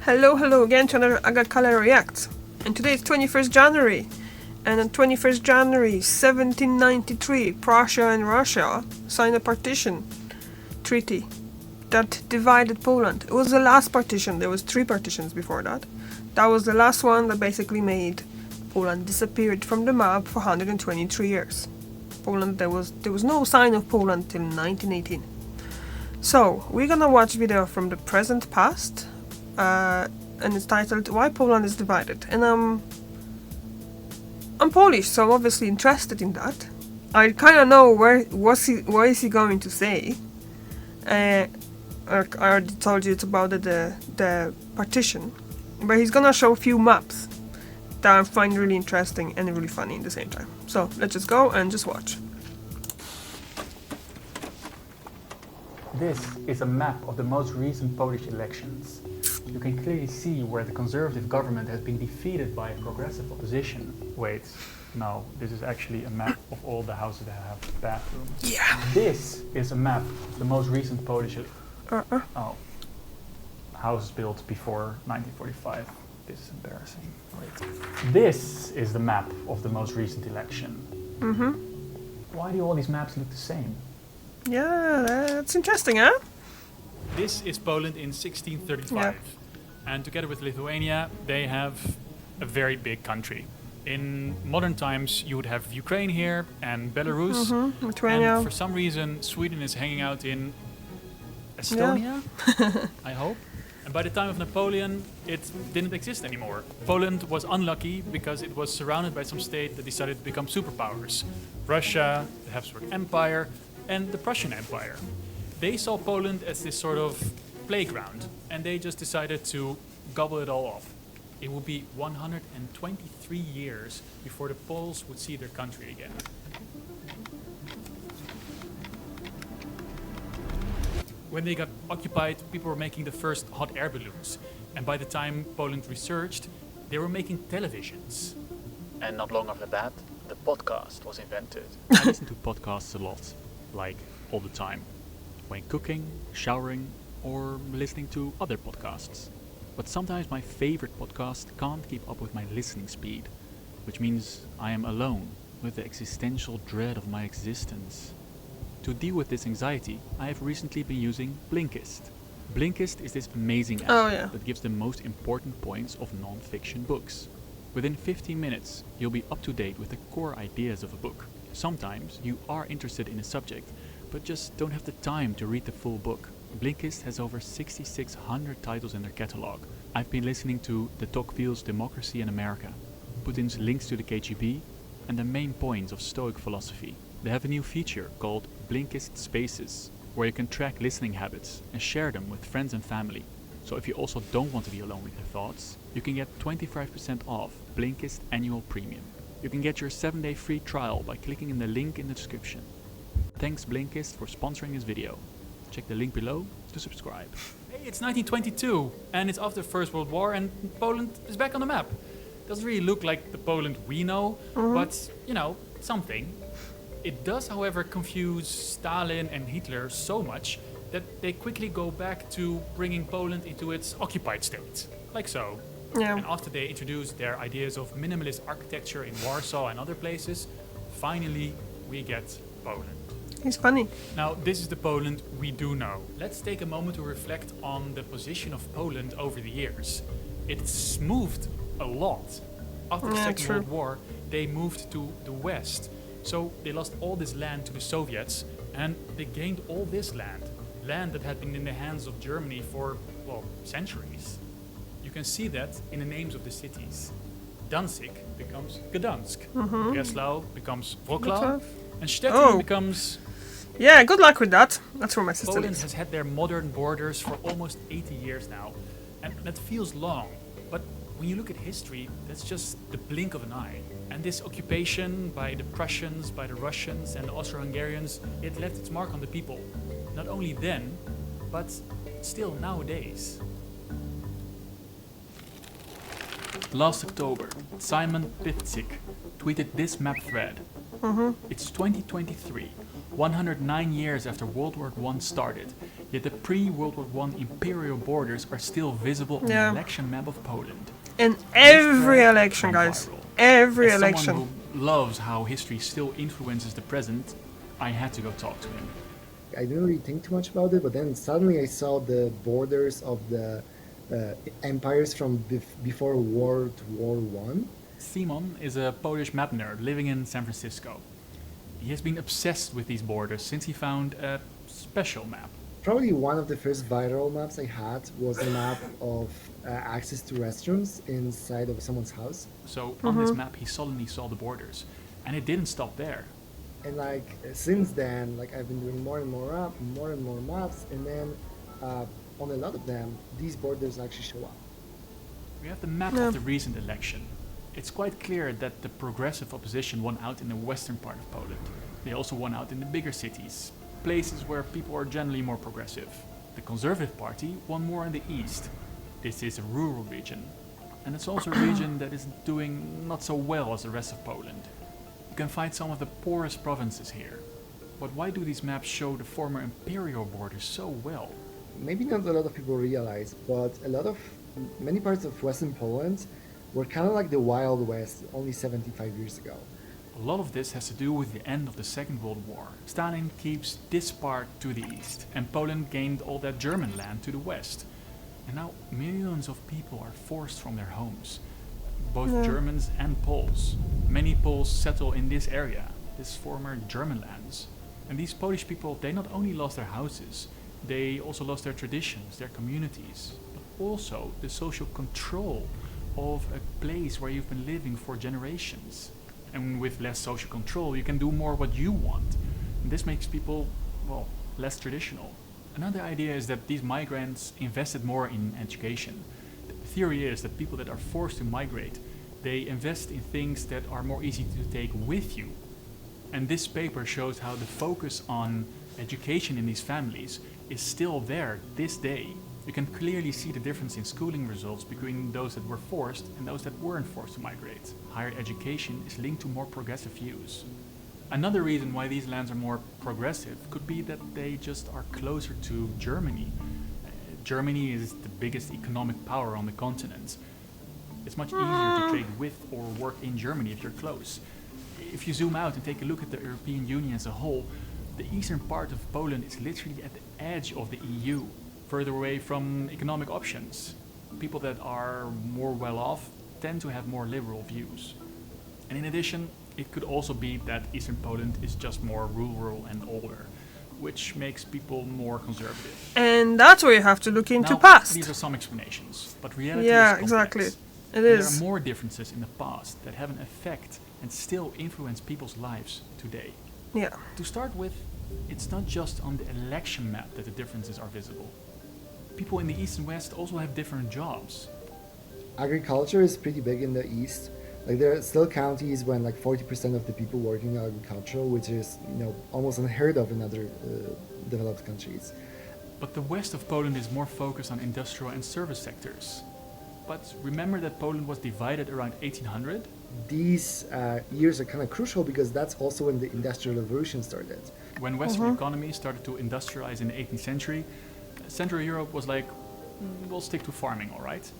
Hello again to another Agakala React. And today is 21st January. And on 21st January 1793, Prussia and Russia signed a partition treaty that divided Poland. It was the last partition. There was 3 partitions before that. That was the last one that basically made Poland disappeared from the map for 123 years. Poland, there was no sign of Poland till 1918. So we're gonna watch video from the present past, and it's titled "Why Poland is Divided." And I'm Polish, so I'm obviously interested in that. I kind of know what is he going to say. I already told you it's about the partition, but he's gonna show a few maps that I find really interesting and really funny at the same time. So let's just go and just watch. This is a map of the most recent Polish elections. You can clearly see where the conservative government has been defeated by a progressive opposition. Wait, no, this is actually a map of all the houses that have bathrooms. Yeah. This is a map of the most recent Polish houses built before 1945. This is embarrassing. Wait. This is the map of the most recent election. Mm-hmm. Why do all these maps look the same? Yeah, that's interesting, huh? This is Poland in 1635. Yeah. And together with Lithuania, they have a very big country. In modern times, you would have Ukraine here and Belarus. Mm-hmm. Lithuania. And for some reason, Sweden is hanging out in Estonia, I hope. And by the time of Napoleon, it didn't exist anymore. Poland was unlucky because it was surrounded by some state that decided to become superpowers. Russia, the Habsburg Empire, and the Prussian Empire. They saw Poland as this sort of playground, and they just decided to gobble it all off. It would be 123 years before the Poles would see their country again. When they got occupied, people were making the first hot air balloons, and by the time Poland resurged, they were making televisions. And not long after that, the podcast was invented. I listen to podcasts a lot, like all the time, when cooking, showering, or listening to other podcasts. But sometimes my favorite podcast can't keep up with my listening speed, which means I am alone with the existential dread of my existence. To deal with this anxiety, I have recently been using Blinkist. Blinkist is this amazing app that gives the most important points of non-fiction books. Within 15 minutes, you'll be up to date with the core ideas of a book. Sometimes you are interested in a subject, but just don't have the time to read the full book. Blinkist has over 6,600 titles in their catalog. I've been listening to The Tocqueville's Democracy in America, Putin's links to the KGB, and the main points of Stoic philosophy. They have a new feature called Blinkist Spaces, where you can track listening habits and share them with friends and family. So if you also don't want to be alone with your thoughts, you can get 25% off Blinkist Annual Premium. You can get your 7-day free trial by clicking in the link in the description. Thanks Blinkist for sponsoring this video. Check the link below to subscribe. Hey, it's 1922 and it's after the First World War and Poland is back on the map. Doesn't really look like the Poland we know, but you know, something. It does, however, confuse Stalin and Hitler so much that they quickly go back to bringing Poland into its occupied state, like so. Yeah. And after they introduced their ideas of minimalist architecture in Warsaw and other places, finally we get Poland. He's funny. Now, this is the Poland we do know. Let's take a moment to reflect on the position of Poland over the years. It's moved a lot. After the Second World War, they moved to the west. So they lost all this land to the Soviets, and they gained all this land. Land that had been in the hands of Germany for, well, centuries. You can see that in the names of the cities. Danzig becomes Gdansk. Breslau becomes Wrocław. And Stettin becomes... Yeah, good luck with that. That's where my sister Poland lives. has had their modern borders for almost 80 years now. And that feels long. But when you look at history, that's just the blink of an eye. And this occupation by the Prussians, by the Russians and the Austro-Hungarians, it left its mark on the people. Not only then, but still nowadays. Last October, Simon Pivcik tweeted this map thread. It's 2023, 109 years after World War I started, Yet the pre-World War I imperial borders are still visible on the election map of Poland. In every This election, went guys. viral. Every As election. someone who loves how history still influences the present, I had to go talk to him. I didn't really think too much about it, but then suddenly I saw the borders of the empires from before World War One. Simon is a Polish map nerd living in San Francisco. He has been obsessed with these borders since he found a special map. Probably one of the first viral maps I had was a map of access to restrooms inside of someone's house. So on this map he suddenly saw the borders. And it didn't stop there. And like since then, like I've been doing more and more maps, and then on a lot of them, these borders actually show up. We have the map of the recent election. It's quite clear that the progressive opposition won out in the western part of Poland. They also won out in the bigger cities, places where people are generally more progressive. The Conservative Party won more in the east. This is a rural region. And it's also a region that is doing not so well as the rest of Poland. You can find some of the poorest provinces here. But why do these maps show the former imperial borders so well? Maybe not a lot of people realize, but many parts of Western Poland were kind of like the Wild West only 75 years ago. A lot of this has to do with the end of the Second World War. Stalin keeps this part to the east, and Poland gained all that German land to the west. And now millions of people are forced from their homes, both Germans and Poles. Many Poles settle in this area, this former German lands. And these Polish people, they not only lost their houses, they also lost their traditions, their communities, but also the social control of a place where you've been living for generations. And with less social control, you can do more what you want. And this makes people, well, less traditional. Another idea is that these migrants invested more in education. The theory is that people that are forced to migrate, they invest in things that are more easy to take with you. And this paper shows how the focus on education in these families is still there this day. You can clearly see the difference in schooling results between those that were forced and those that weren't forced to migrate. Higher education is linked to more progressive views. Another reason why these lands are more progressive could be that they just are closer to Germany. Germany is the biggest economic power on the continent. It's much easier to trade with or work in Germany if you're close. If you zoom out and take a look at the European Union as a whole, the eastern part of Poland is literally at the edge of the EU, further away from economic options. People that are more well off tend to have more liberal views. And in addition, it could also be that eastern Poland is just more rural and older, which makes people more conservative. And that's where you have to look into Now, past. these are some explanations, but reality Yeah, is complex. exactly. It And there is. are more differences in the past that have an effect and still influence people's lives today. Yeah. To start with, it's not just on the election map that the differences are visible. People in the East and West also have different jobs. Agriculture is pretty big in the East. Like there are still counties when like 40% of the people working in agriculture, which is almost unheard of in other developed countries. But the west of Poland is more focused on industrial and service sectors. But remember that Poland was divided around 1800? These years are kind of crucial because that's also when the Industrial Revolution started. When Western economies started to industrialize in the 18th century, Central Europe was like, we'll stick to farming, all right?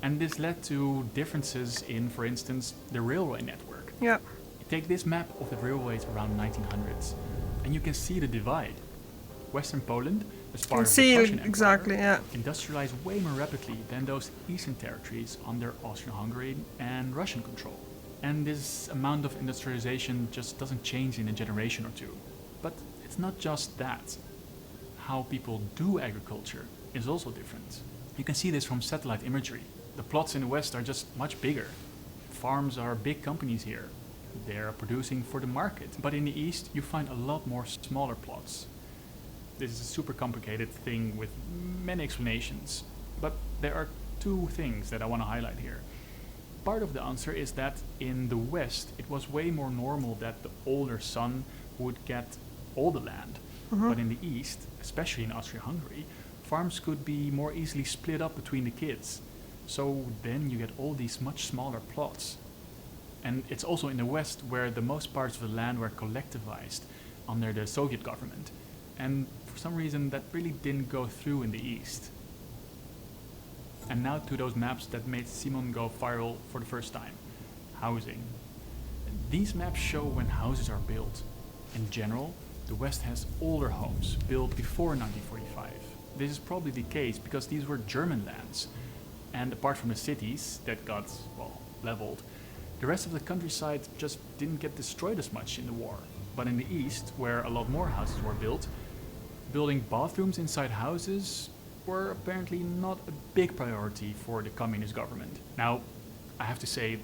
And this led to differences in, for instance, the railway network. Yeah. Take this map of the railways around 1900s, and you can see the divide. Western Poland, as part of the See, Prussian Empire, exactly, yeah. industrialized way more rapidly than those eastern territories under Austro-Hungary and Russian control. And this amount of industrialization just doesn't change in a generation or two. But it's not just that. How people do agriculture is also different. You can see this from satellite imagery. The plots in the west are just much bigger. Farms are big companies here. They are producing for the market. But in the east, you find a lot more smaller plots. This is a super complicated thing with many explanations. But there are two things that I want to highlight here. Part of the answer is that in the west, it was way more normal that the older son would get all the land. But in the east, especially in Austria-Hungary, farms could be more easily split up between the kids. So then you get all these much smaller plots. And it's also in the west where the most parts of the land were collectivized under the Soviet government. And for some reason that really didn't go through in the East. And now to those maps that made Simon go viral for the first time. Housing. These maps show when houses are built. In general, the West has older homes built before 1945. This is probably the case because these were German lands. And apart from the cities that got, well, leveled, the rest of the countryside just didn't get destroyed as much in the war. But in the East, where a lot more houses were built, building bathrooms inside houses were apparently not a big priority for the communist government. Now, I have to say,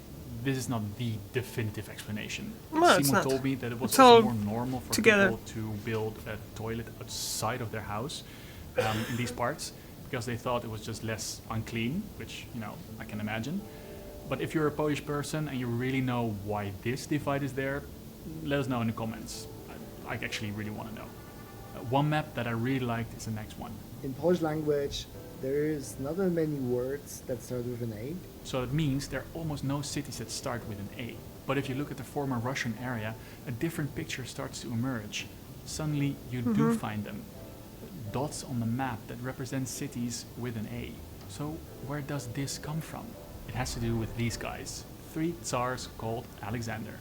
this is not the definitive explanation. No, it's Simon not. told me that it was It's all also more normal for together. people to build a toilet outside of their house in these parts, because they thought it was just less unclean, which, you know, I can imagine. But if you're a Polish person and you really know why this divide is there, let us know in the comments. I actually really want to know. One map that I really liked is the next one. In Polish language, there is not that many words that start with an A. So it means there are almost no cities that start with an A. But if you look at the former Russian area, a different picture starts to emerge. Suddenly you do find them. Dots on the map that represent cities with an A. So where does this come from? It has to do with these guys. 3 Tsars called Alexander.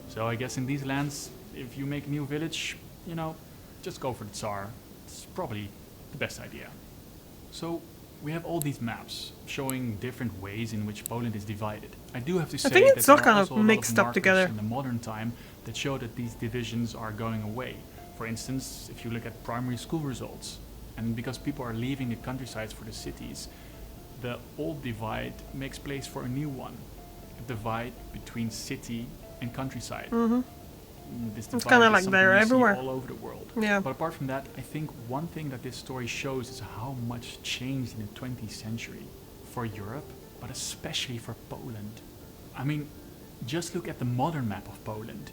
So I guess in these lands, if you make a new village, you know, just go for the Tsar. It's probably the best idea. So we have all these maps showing different ways in which Poland is divided. I do have to say think it's that all there kind are of also a lot mixed up markers together. in the modern time that show that these divisions are going away. For instance, if you look at primary school results, and because people are leaving the countrysides for the cities, the old divide makes place for a new one. A divide between city and countryside. This It's divide kinda is like something they're we see everywhere. all over the world. Yeah. But apart from that, I think one thing that this story shows is how much changed in the 20th century for Europe, but especially for Poland. I mean, just look at the modern map of Poland.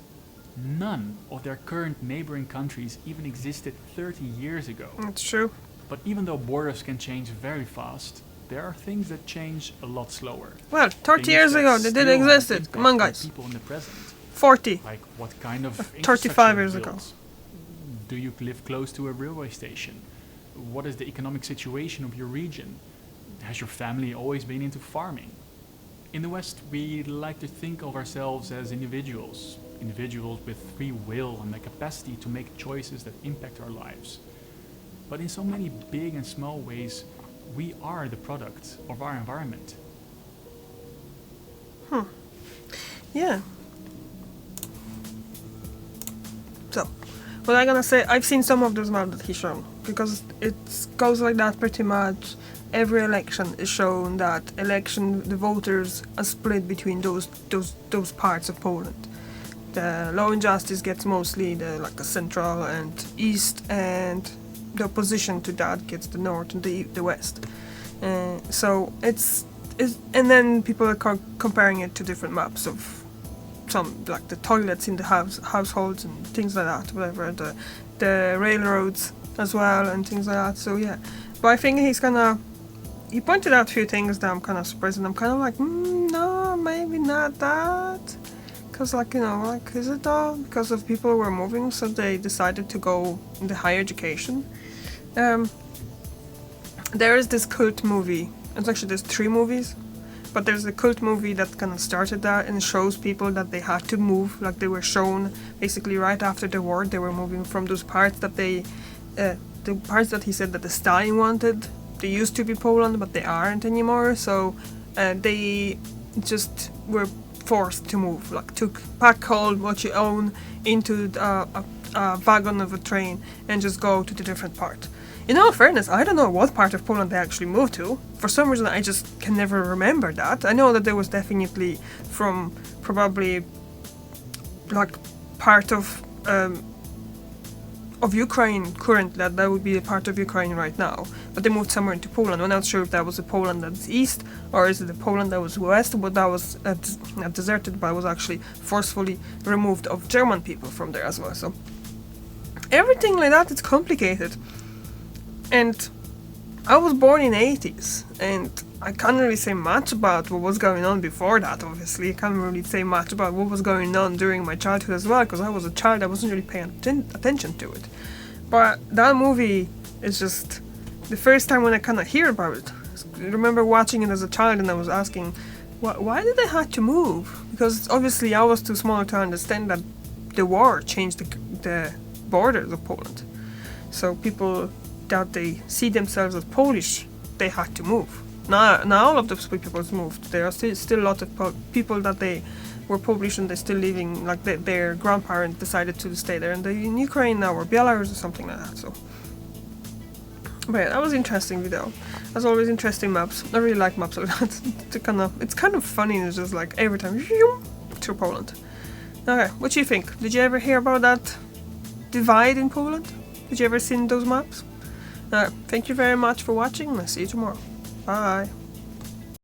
None of their current neighboring countries even existed 30 years ago. It's true. But even though borders can change very fast, there are things that change a lot slower. Well, 30 Things years that ago, they still did have an exist. impact Come on, on guys. people in the present. 40. Like what kind of 35 infrastructure years is ago. built? Do you live close to a railway station? What is the economic situation of your region? Has your family always been into farming? In the West, we like to think of ourselves as individuals with free will and the capacity to make choices that impact our lives. But in so many big and small ways, we are the product of our environment. Yeah. So, what I'm gonna say, I've seen some of those maps that he's shown, because it goes like that pretty much. Every election is shown that the voters are split between those parts of Poland. The Law and Justice gets mostly the central and east, and the opposition to that gets the north and the west. So it's and then people are comparing it to different maps of some, like the toilets in the households and things like that, whatever, the railroads as well and things like that. So yeah, but I think he pointed out a few things that I'm kind of surprised, and I'm kind of like, no, maybe not that. Because, is it though? Because of people who were moving, so they decided to go into higher education. There is this cult movie. It's actually, there's 3 movies. But there's a cult movie that kind of started that and shows people that they had to move. Like, they were shown, basically, right after the war, they were moving from those parts that the parts that he said that the Stalin wanted. They used to be Poland, but they aren't anymore. So they just were forced to move. Like, pack all what you own into a wagon of a train and just go to the different part. In all fairness, I don't know what part of Poland they actually moved to. For some reason, I just can never remember that. I know that there was definitely from probably like part of Ukraine currently, that would be a part of Ukraine right now. But they moved somewhere into Poland. I'm not sure if that was a Poland that's east, or is it a Poland that was west, but that was not deserted, but was actually forcefully removed of German people from there as well. So everything like that, it's complicated. And I was born in the 80s, and I can't really say much about what was going on before that, obviously. I can't really say much about what was going on during my childhood as well, because I was a child, I wasn't really paying attention to it. But that movie is just the first time when I kind of hear about it. I remember watching it as a child and I was asking, why did they have to move? Because obviously I was too small to understand that the war changed the borders of Poland. So people that they see themselves as Polish, they had to move. Now all of those people moved. There are still a lot of people that they were Polish and they're still living, like their grandparents decided to stay there, and they're in Ukraine now or Belarus or something like that. So, but yeah, that was an interesting video. As always, interesting maps. I really like maps like that. It's kind of funny. It's just like every time to Poland. Okay, what do you think? Did you ever hear about that divide in Poland? Did you ever see those maps? Thank you very much for watching, and I'll see you tomorrow. Bye.